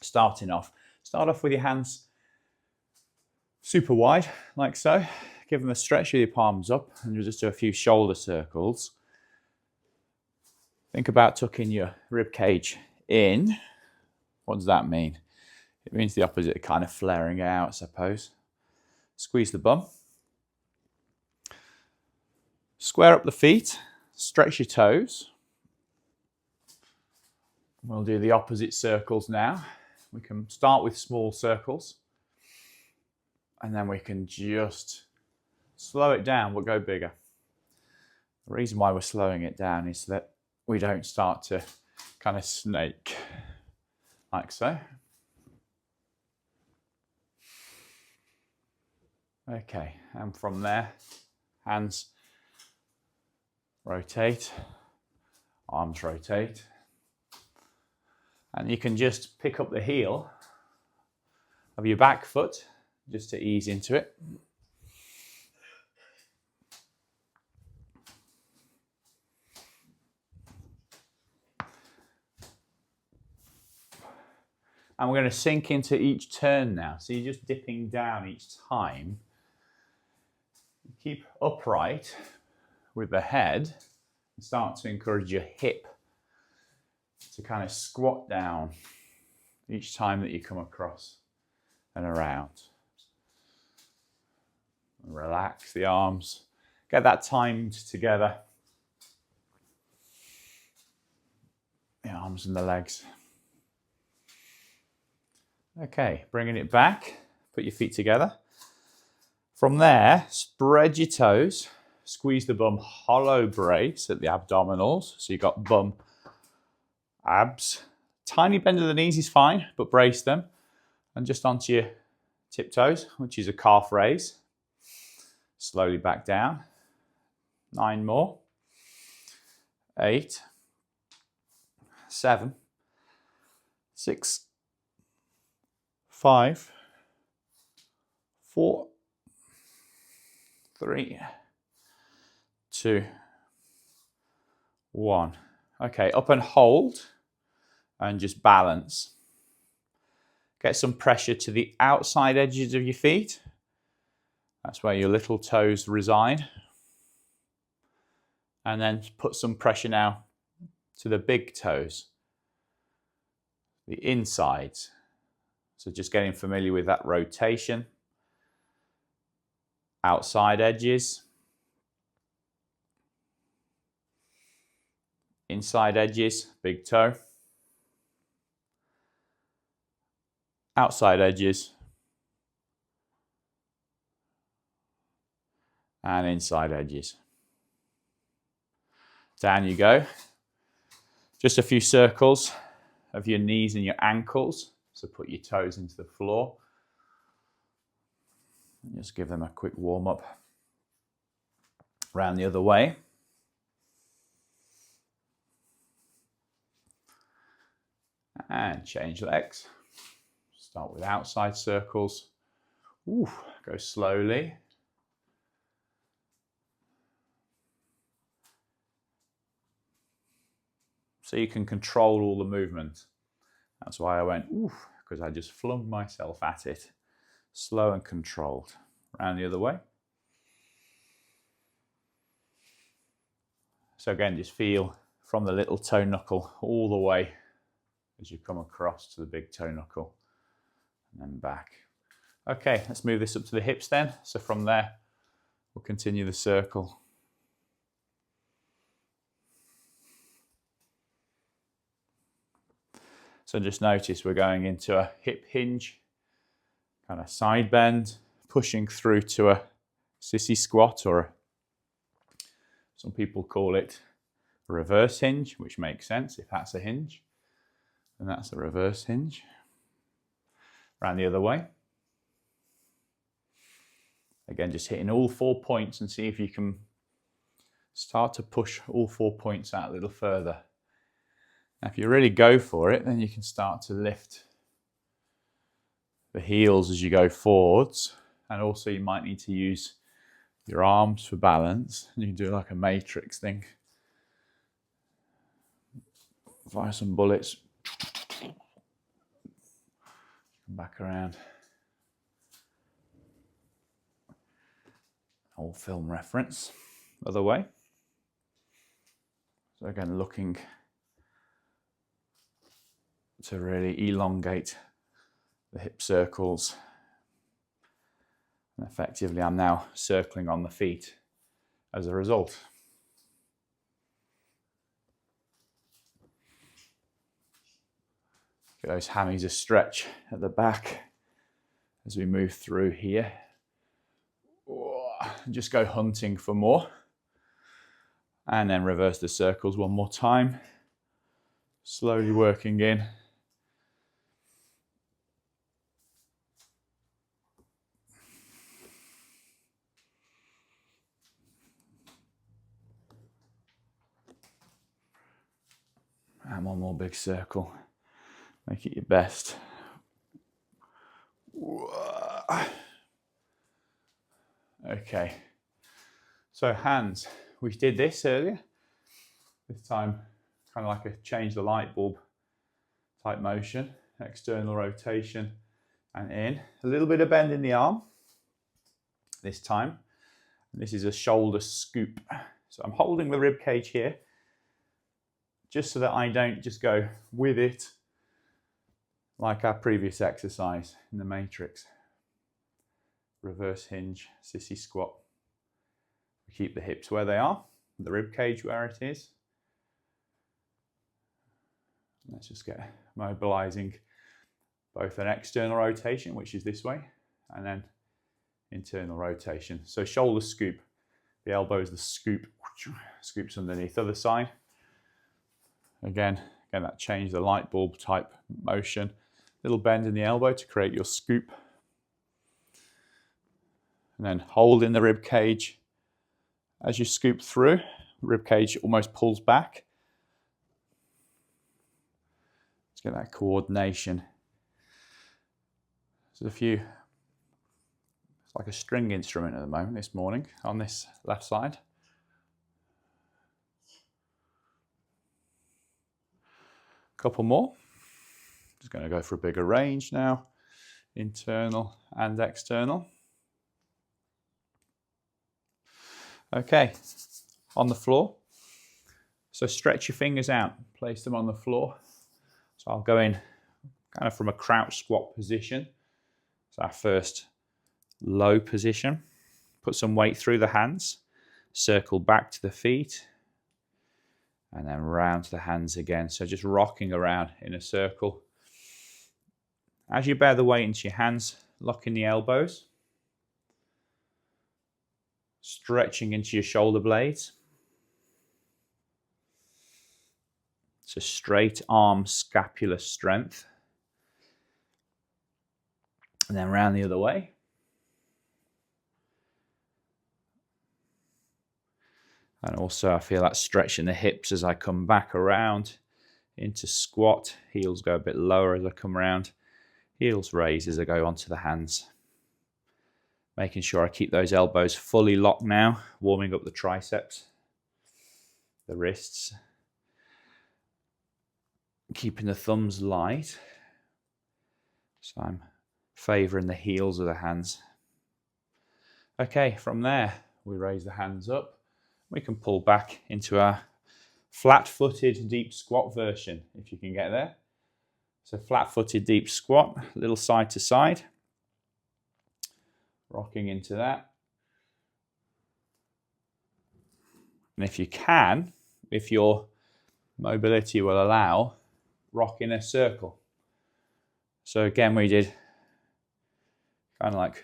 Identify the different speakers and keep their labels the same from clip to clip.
Speaker 1: Starting off, start off with your hands super wide, like so. Give them a stretch with your palms up, and you'll just do a few shoulder circles. Think about tucking your rib cage in. What does that mean? It means the opposite, kind of flaring out, I suppose. Squeeze the bum. Square up the feet, stretch your toes. We'll do the opposite circles now. We can start with small circles, and then we can just slow it down, but go bigger. The reason why we're slowing it down is that we don't start to kind of snake, like so. Okay, and from there, hands rotate, arms rotate. And you can just pick up the heel of your back foot just to ease into it. And we're going to sink into each turn now. So you're just dipping down each time. Keep upright with the head and start to encourage your hip to kind of squat down each time that you come across and around. Relax the arms. Get that timed together. The arms and the legs. Okay, bringing it back. Put your feet together. From there, spread your toes. Squeeze the bum, hollow brace at the abdominals. So you've got bum, abs. Tiny bend of the knees is fine, but brace them. And just onto your tiptoes, which is a calf raise. Slowly back down. 9 more. 8. 7. 6. 5. 4. 3. 2. 1. Okay, up and hold and just balance. Get some pressure to the outside edges of your feet. That's where your little toes reside. And then put some pressure now to the big toes, the insides. So just getting familiar with that rotation. Outside edges. Inside edges, big toe. Outside edges. And inside edges. Down you go. Just a few circles of your knees and your ankles. So put your toes into the floor. And just give them a quick warm up. Round the other way. And change legs. Start with outside circles. Ooh, go slowly. So you can control all the movement. That's why I went, ooh, because I just flung myself at it. Slow and controlled. Round the other way. So again, just feel from the little toe knuckle all the way as you come across to the big toe knuckle and then back. Okay, let's move this up to the hips then. So from there, we'll continue the circle. So just notice we're going into a hip hinge, kind of side bend, pushing through to a sissy squat, or some people call it a reverse hinge, which makes sense if that's a hinge. And that's a reverse hinge. Round the other way. Again, just hitting all 4 points and see if you can start to push all 4 points out a little further. Now, if you really go for it, then you can start to lift the heels as you go forwards. And also you might need to use your arms for balance. You can do like a matrix thing. Fire some bullets. Come back around. Old film reference. Other way. So again, looking to really elongate the hip circles. And effectively, I'm now circling on the feet as a result. Get those hammies a stretch at the back as we move through here. Just go hunting for more. And then reverse the circles one more time. Slowly working in. And one more big circle. Make it your best. Okay. So hands. We did this earlier. This time, kind of like a change the light bulb type motion. External rotation and in. A little bit of bend in the arm this time. This is a shoulder scoop. So I'm holding the rib cage here, just so that I don't just go with it like our previous exercise in the matrix. Reverse hinge, sissy squat. We keep the hips where they are, the rib cage where it is. Let's just get mobilizing both an external rotation, which is this way, and then internal rotation. So shoulder scoop, the elbow is the scoop, scoops underneath. Other side. Again, that change the light bulb type motion. Little bend in the elbow to create your scoop. And then hold in the rib cage. As you scoop through, rib cage almost pulls back. Let's get that coordination. There's a few, it's like a string instrument at the moment this morning on this left side. Couple more. Just going to go for a bigger range now, internal and external. Okay, on the floor. So stretch your fingers out, place them on the floor. So I'll go in kind of from a crouch squat position. It's our first low position. Put some weight through the hands, circle back to the feet, and then round to the hands again. So just rocking around in a circle. As you bear the weight into your hands, locking the elbows. Stretching into your shoulder blades. So straight arm scapular strength. And then round the other way. And also I feel that stretch in the hips as I come back around into squat. Heels go a bit lower as I come around. Heels raise as I go onto the hands. Making sure I keep those elbows fully locked now. Warming up the triceps, the wrists. Keeping the thumbs light. So I'm favouring the heels of the hands. Okay, from there we raise the hands up. We can pull back into our flat-footed deep squat version, if you can get there. So flat-footed deep squat, a little side to side. Rocking into that. And if you can, if your mobility will allow, rock in a circle. So again, we did kind of like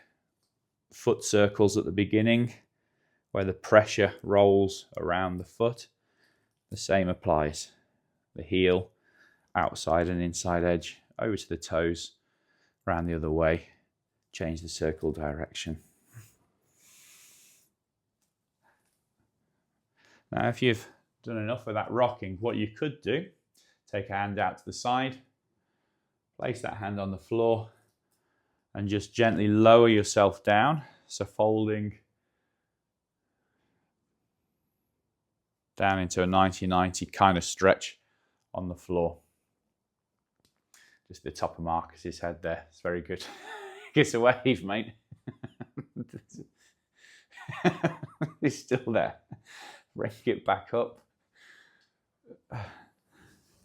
Speaker 1: foot circles at the beginning, where the pressure rolls around the foot. The same applies. The heel, outside and inside edge, over to the toes, round the other way, change the circle direction. Now, if you've done enough of that rocking, what you could do, take a hand out to the side, place that hand on the floor, and just gently lower yourself down. So folding down into a 90-90 kind of stretch on the floor. Just the top of Marcus's head there. It's very good. Gives a wave, mate. He's still there. Bring it back up.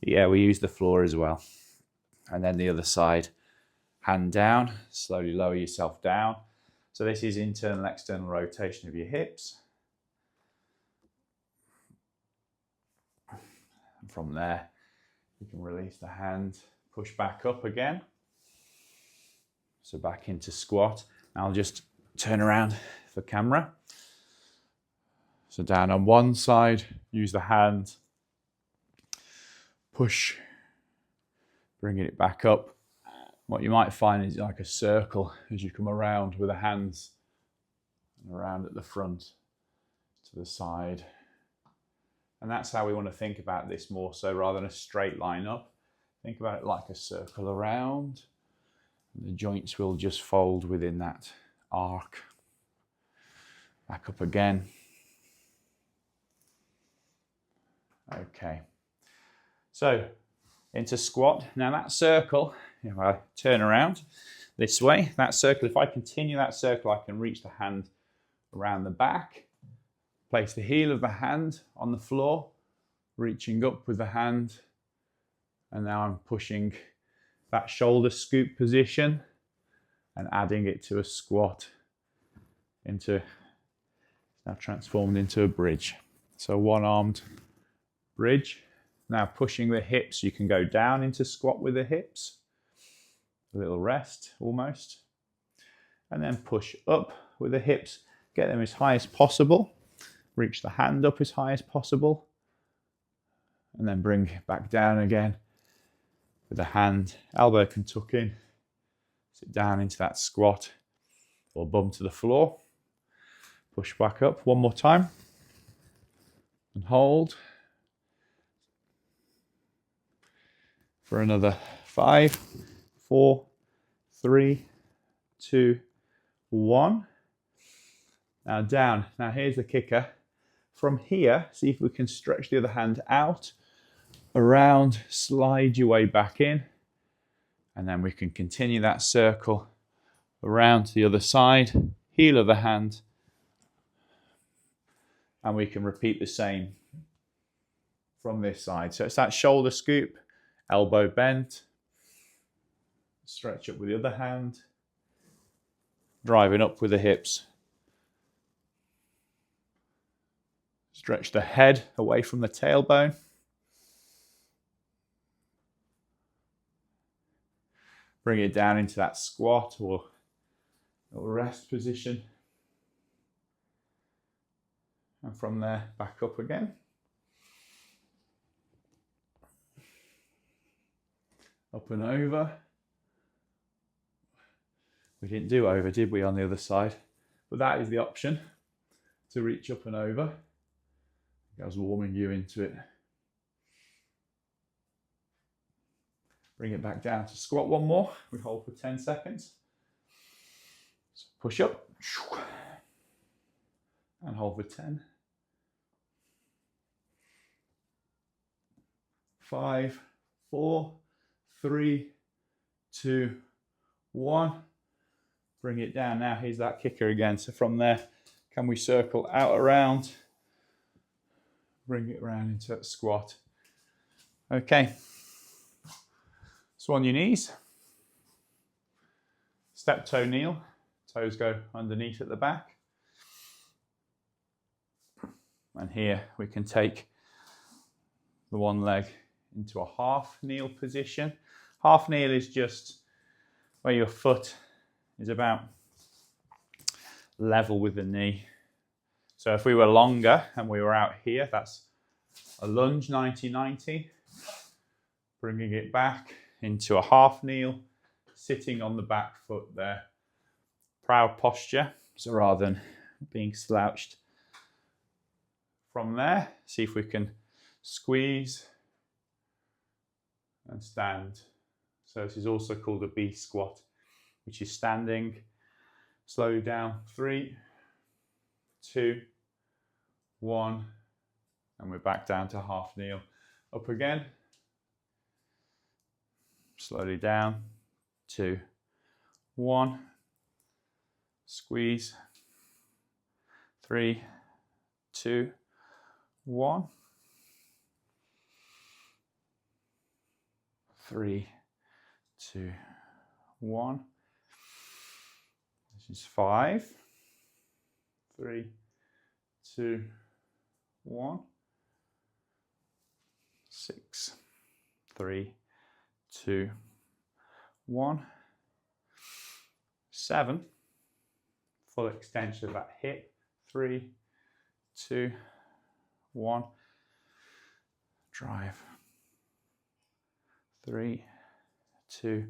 Speaker 1: Yeah, we use the floor as well. And then the other side, hand down, slowly lower yourself down. So this is internal, external rotation of your hips. And from there, you can release the hand, push back up again. So back into squat. I'll just turn around for camera. So down on one side, use the hand, push, bringing it back up. What you might find is like a circle as you come around with the hands and around at the front to the side. And that's how we want to think about this more so rather than a straight line up. Think about it like a circle around. And the joints will just fold within that arc. Back up again. Okay. So into squat. Now that circle, if I turn around this way, that circle, if I continue that circle, I can reach the hand around the back, place the heel of the hand on the floor, reaching up with the hand, and now I'm pushing that shoulder scoop position and adding it to a squat into, now transformed into a bridge. So one-armed bridge. Now pushing the hips, you can go down into squat with the hips. A little rest almost. And then push up with the hips. Get them as high as possible. Reach the hand up as high as possible. And then bring it back down again with the hand. Elbow can tuck in. Sit down into that squat or bum to the floor. Push back up one more time. And hold. For another 5, 4, 3, 2, 1. Now down. Now here's the kicker. From here, see if we can stretch the other hand out, around, slide your way back in, and then we can continue that circle around to the other side, heel of the hand, and we can repeat the same from this side. So it's that shoulder scoop, elbow bent, stretch up with the other hand, driving up with the hips. Stretch the head away from the tailbone. Bring it down into that squat or little rest position. And from there, back up again. Up and over. We didn't do over, did we, on the other side? But that is the option, to reach up and over. I was warming you into it. Bring it back down to squat one more. We hold for 10 seconds. So push up. And hold for 10. 5, 4, 3, 2, 1. Bring it down. Now here's that kicker again. So from there, can we circle out around? Bring it around into that squat. Okay. So on your knees. Step toe kneel. Toes go underneath at the back. And here we can take the one leg into a half kneel position. Half kneel is just where your foot is about level with the knee. So if we were longer and we were out here, that's a lunge 90-90. Bringing it back into a half kneel, sitting on the back foot there. Proud posture, so rather than being slouched. From there, see if we can squeeze and stand. So this is also called a B squat, which is standing. Slowly down. 3, 2, 1, and we're back down to half kneel. Up again. Slowly down. 2, 1. Squeeze. 3, 2, 1. 3, 2, 1. This is 5. 3, 2, 1. 6, 3, 2, 1. 7. Full extension of that hip. 3, 2, 1. Drive. 3, 2.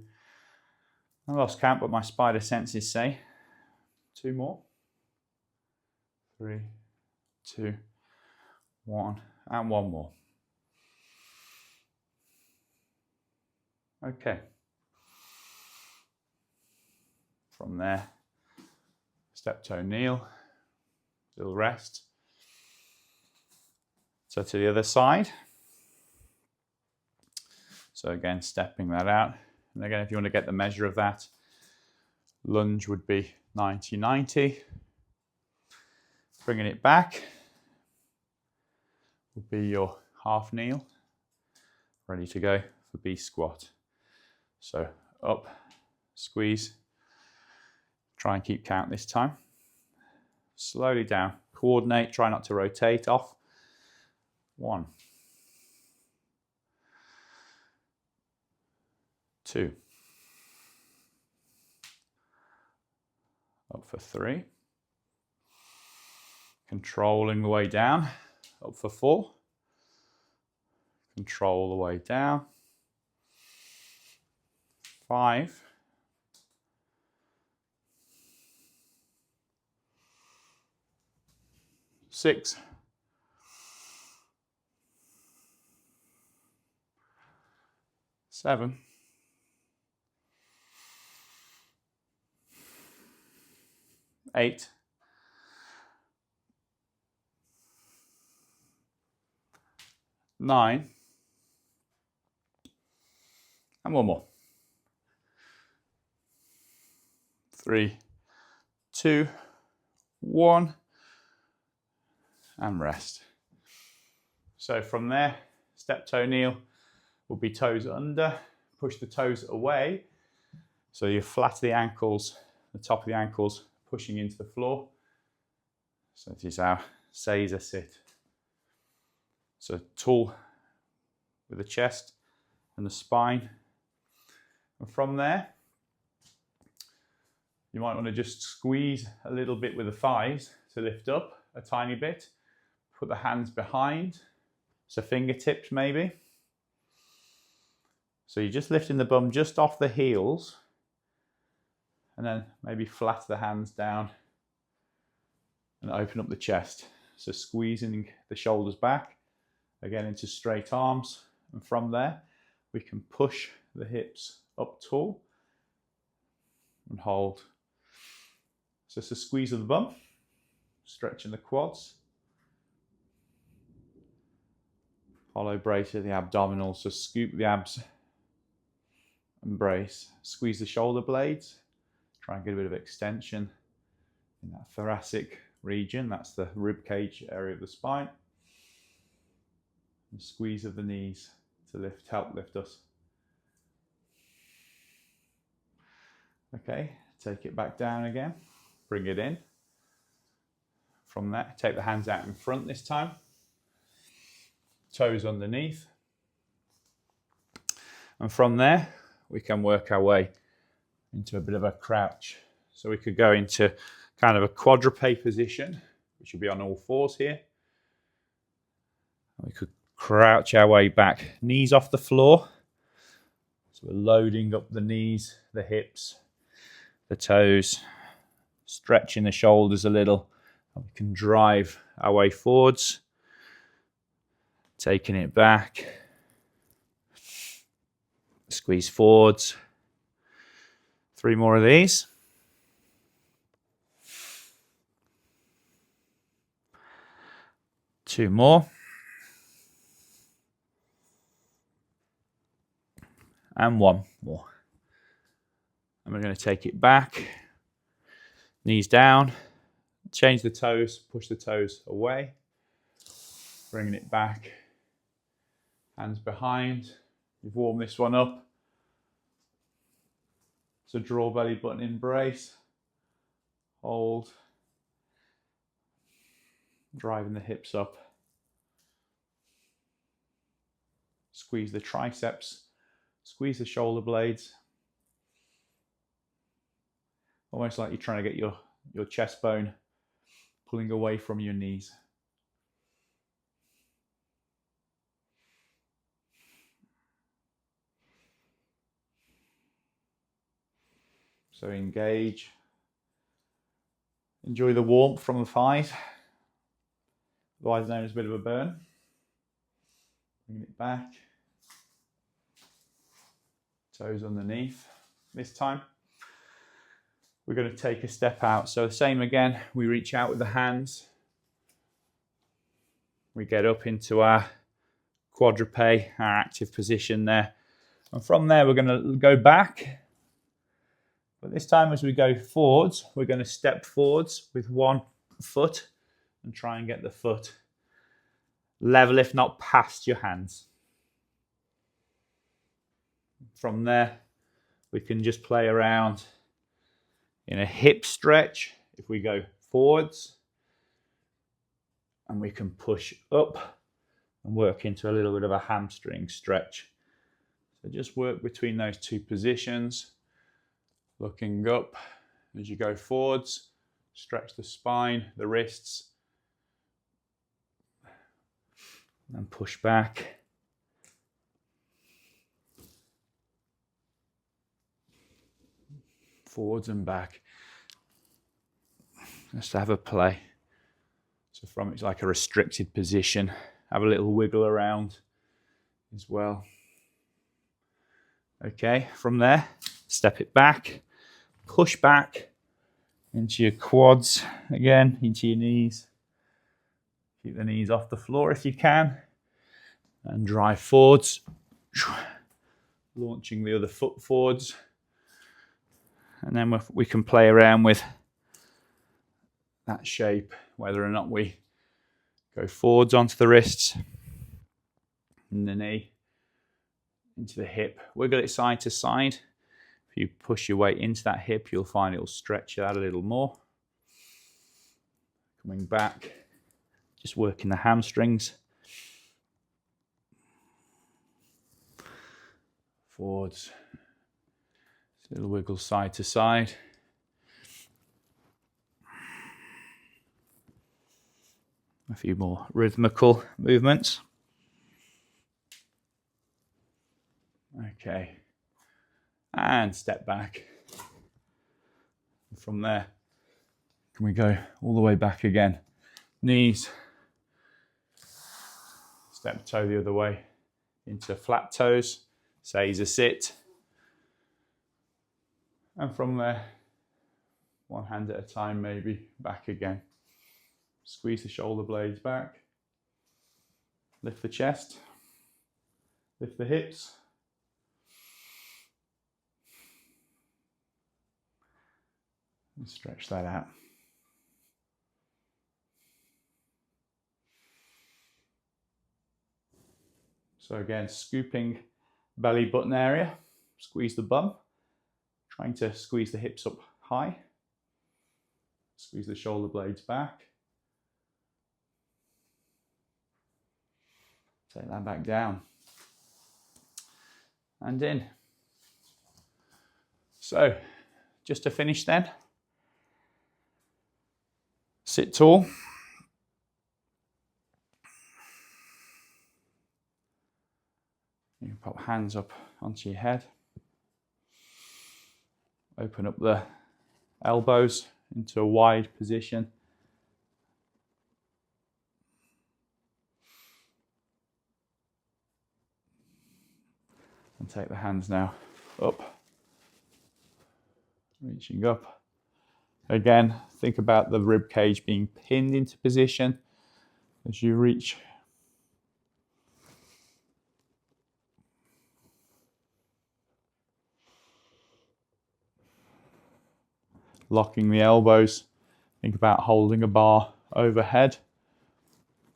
Speaker 1: I lost count, but my spider senses say 2 more. 3, 2, 1, and 1 more. Okay. From there, step toe kneel, little rest. So to the other side. So again, stepping that out. And again, if you want to get the measure of that, lunge would be 90-90. Bringing it back would be your half kneel. Ready to go for B squat. So up, squeeze. Try and keep count this time. Slowly down. Coordinate, try not to rotate off. 1. 2. Up for 3. Controlling the way down. Up for 4. Control the way down. 5. 6. 7. 8. 9. And 1 more. 3, 2, 1. And rest. So from there, step toe kneel will be toes under, push the toes away. So you flat the ankles, the top of the ankles pushing into the floor. So this is our Seiza sit. So tall with the chest and the spine. And from there, you might want to just squeeze a little bit with the thighs to lift up a tiny bit. Put the hands behind, so fingertips maybe. So you're just lifting the bum just off the heels, and then maybe flat the hands down and open up the chest. So squeezing the shoulders back, again into straight arms, and from there we can push the hips up tall and hold. So it's a squeeze of the bum, stretching the quads. Hollow brace of the abdominals, so scoop the abs and brace. Squeeze the shoulder blades. Try and get a bit of extension in that thoracic region. That's the rib cage area of the spine. And squeeze of the knees to help lift us. Okay, take it back down again. Bring it in. From that, take the hands out in front this time. Toes underneath. And from there, we can work our way into a bit of a crouch. So we could go into kind of a quadruped position, which will be on all fours here. We could crouch our way back, knees off the floor. So we're loading up the knees, the hips, the toes, stretching the shoulders a little. And we can drive our way forwards. Taking it back, squeeze forwards. 3 more of these. Two more. And one more. And we're going to take it back, knees down, change the toes, push the toes away, bringing it back, hands behind. You've warmed this one up. So draw belly button embrace, hold, driving the hips up, squeeze the triceps, squeeze the shoulder blades, almost like you're trying to get your chest bone pulling away from your knees. So engage. Enjoy the warmth from the thighs, otherwise known as a bit of a burn. Bring it back. Toes underneath. This time, we're going to take a step out. So same again, we reach out with the hands. We get up into our quadruped, our active position there. And from there, we're going to go back. But this time as we go forwards, we're going to step forwards with one foot and try and get the foot level, if not past your hands. From there, we can just play around in a hip stretch if we go forwards. And we can push up and work into a little bit of a hamstring stretch. So just work between those two positions. Looking up as you go forwards, stretch the spine, the wrists, and push back. Forwards and back. Just have a play. So from it's like a restricted position. Have a little wiggle around as well. Okay, from there, step it back, push back into your quads, again, into your knees. Keep the knees off the floor if you can. And drive forwards, launching the other foot forwards. And then we can play around with that shape, whether or not we go forwards onto the wrists, and the knee, into the hip. Wiggle it side to side. If you push your weight into that hip, you'll find it will stretch it out a little more. Coming back, just working the hamstrings. Forwards. Little wiggle side to side. A few more rhythmical movements. Okay. And step back. From there, can we go all the way back again? Knees. Step toe the other way into flat toes. Seiza sit. And from there, one hand at a time maybe, back again. Squeeze the shoulder blades back. Lift the chest. Lift the hips. And stretch that out. So again, scooping belly button area. Squeeze the bum. Trying to squeeze the hips up high. Squeeze the shoulder blades back. Take that back down. And in. So, just to finish then. Sit tall. You can pop hands up onto your head. Open up the elbows into a wide position. And take the hands now up. Reaching up. Again, think about the rib cage being pinned into position as you reach. Locking the elbows. Think about holding a bar overhead.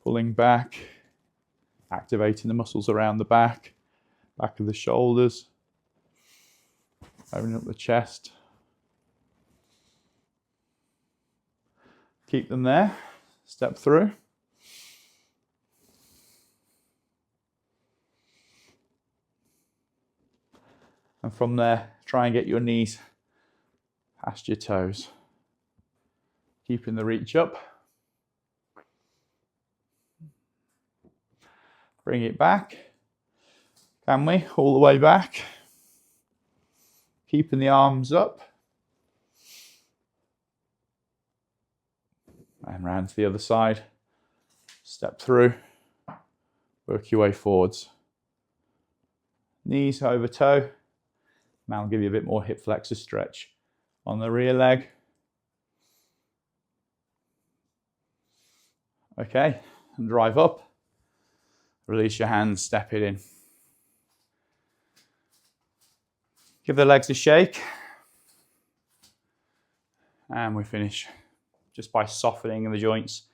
Speaker 1: Pulling back. Activating the muscles around the back of the shoulders. Opening up the chest. Keep them there. Step through. And from there, try and get your knees past your toes. Keeping the reach up. Bring it back. Can we? All the way back. Keeping the arms up. And round to the other side. Step through. Work your way forwards. Knees over toe. Now I'll give you a bit more hip flexor stretch on the rear leg. Okay, and drive up. Release your hands, step it in. Give the legs a shake. And we finish just by softening the joints.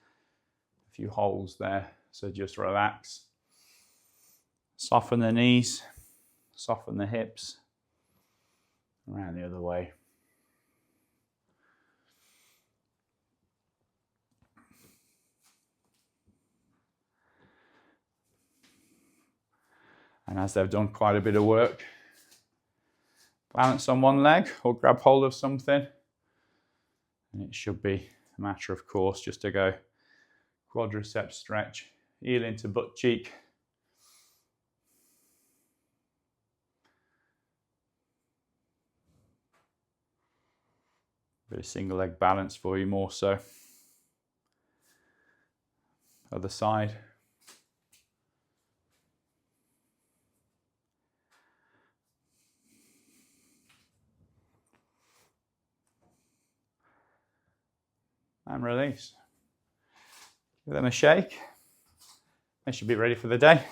Speaker 1: A few holes there, so just relax. Soften the knees, soften the hips. Around the other way. And as they've done quite a bit of work, balance on one leg or grab hold of something. And it should be a matter of course just to go quadricep stretch, heel into butt cheek. Bit of single leg balance for you more so. Other side. And release. Give them a shake. They should be ready for the day.